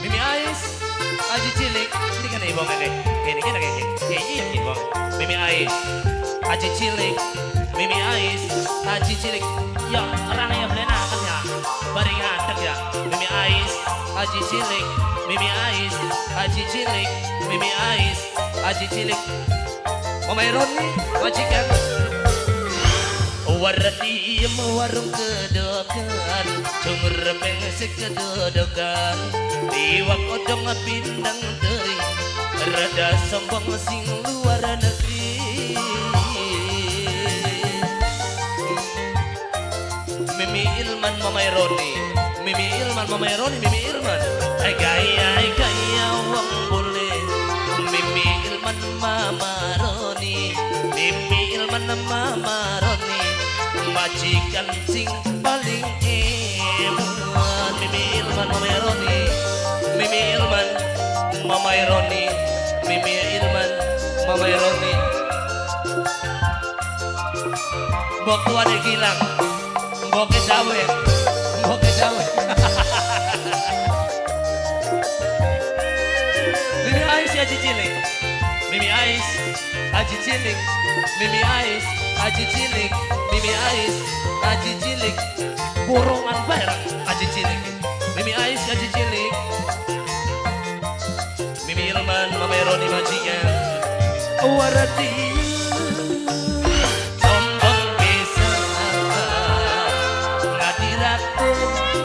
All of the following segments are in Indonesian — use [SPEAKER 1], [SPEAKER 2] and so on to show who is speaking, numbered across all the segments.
[SPEAKER 1] Mimi Ais, Aji Cilik, ini kan ibong ini kan iya ibong. Mimi Ais, Aji Cilik, Mimi Ais, Aji Cilik. Ya orang yang belenakan ya, baring ngadeg ya. Mimi Ais, Aji Cilik, Mimi Ais, Aji Cilik, Mimi Ais, Aji Cilik. Mama Ironi, majikan. Warati warung kedokan, cumur pengsek kedokan. Iwak odong pindang teri, rada sombong sing luar negeri. Mimi Ilman Mama Ironi, Mimi Ilman Mama Ironi, Mimi Ilman. Gaya wong boleh. Mimi Ilman Mama Roni, Mimi Ilman Mama Roni. Majikan sing paling eman. Mimi Ilman Mama Ironi, Mimi Ilman Mama Ironi, Mimi Ilman Mama Ironi. Mbok tuane gilang, mbok dawe, mbok dawe. Mimi Ais Aji Cilik, Mimi Ais Aji Cilik, Mimi Ais Aji Cilik, Mimi Ais Aji Cilik. Borongan barang Aji Cilik, Mimi Ais Aji Cilik. Mimi Ilman Mama Ironi majikan. Warati sombong bisa ngadiraku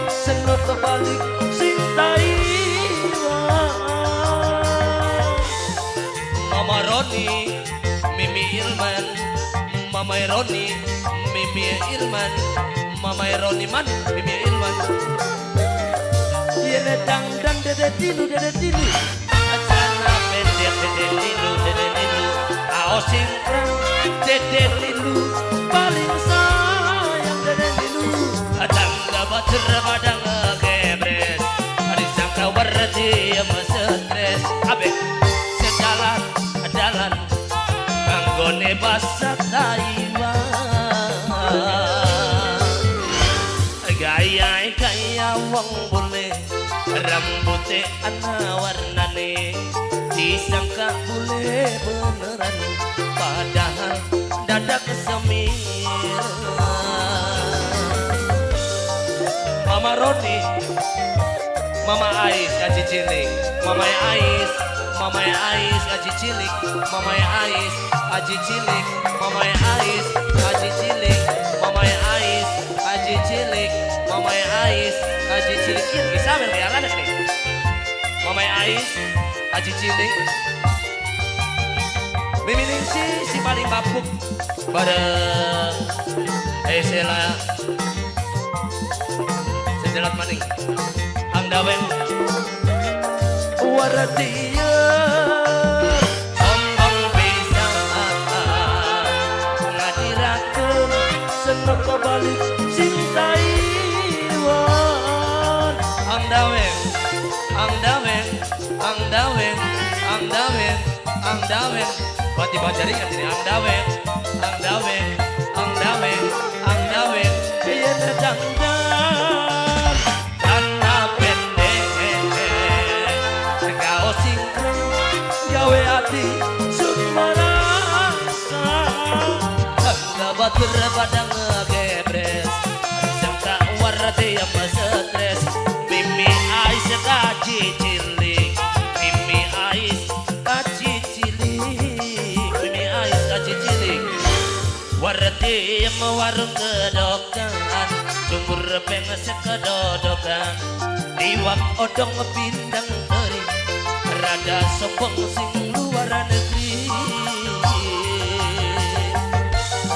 [SPEAKER 1] senut balik sintai. Mama Roni, Mimi Ilman Mama Ironi, Mimi Ilman Mama Ironi man, Mimi Ilman. Yene dang dede tilu. Acana pendek dede tilu. Aos singkrang dede tilu. Paling sayang dede tilu. Adang bacer badang gebres. Hari sangka warati yang stres. Abe sejalan jalan anggone basak daiwa. Gaya wong boleh, rambutnya ana warnane. Disangka boleh beneran, padahal dadak semir. Mama Roni, Mama Ais Aji Cilik, Mama Ais, Mama Ais Aji Cilik, Mama Ais Aji Cilik, Mama Ais Aji Cilik, Mama Ais Aji Cilik, Mama Ais Aji Cilik. Iya bisa melihat nih. Mama Ais Aji Cilik. Mimi Ningsi si paling babuk bareng Sela sejelat maning Ang Daweng. Waratia sombong bisa ngadirakeun seneng balik sintai wan. Ang Daweng, Ang Daweng, Ang Daweng, Ang Daweng, Ang Daweng. Pati bajaringan ini Ang Daweng, Ang Daweng, Ang Daweng, Ang Daweng. Yen dangdang tanah pendek segao singkrang gawe ati sumarasa. Tangga batur badang gebres sangka warati yang stres. Mimi Ais Aji Cilik, Mimi Ais Aji Cilik, Mimi Ais Aji Cilik. Warati yang warung kedokan, cumur pengsek kedodokan. Iwak odong pindang teri, rada sombong sing luar negeri.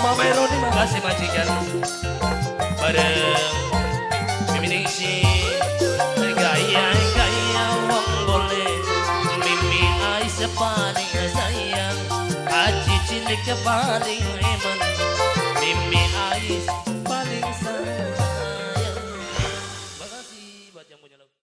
[SPEAKER 1] Mama Ironi makasih majikan. Bareng Mimi Ningsi. Gaya wong boleh. Mimi Ais paling sayang, Aji Cilik paling eman. Mimi Ais paling sayang.